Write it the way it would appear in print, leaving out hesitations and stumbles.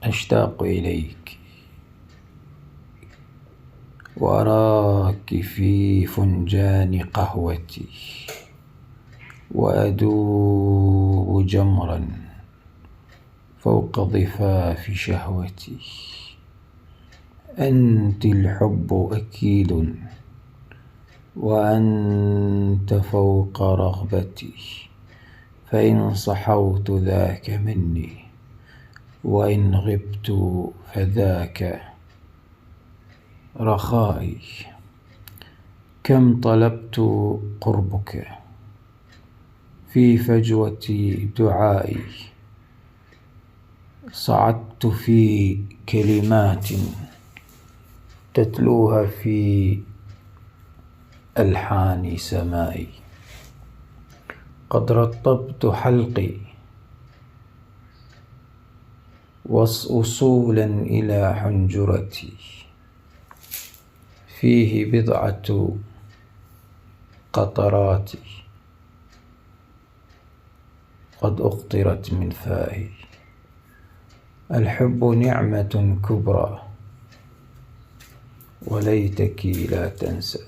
أشتاق إليك وأراك في فنجان قهوتي، وأذوب جمرا فوق ضفاف شهوتي. أنت الحب أكيد، وأنت فوق رغبتي، فإن صحوت ذاك مني، وإن غبت فذاك رخائي. كم طلبت قربك في فجوة دعائي، صعدت في كلمات تتلوها في ألحان سمائي. قد رطبت حلقي وصولا إلى حنجرتي، فيه بضعة قطرات قد أقطرت من فائي. الحب نعمة كبرى، وليتك لا تنسى.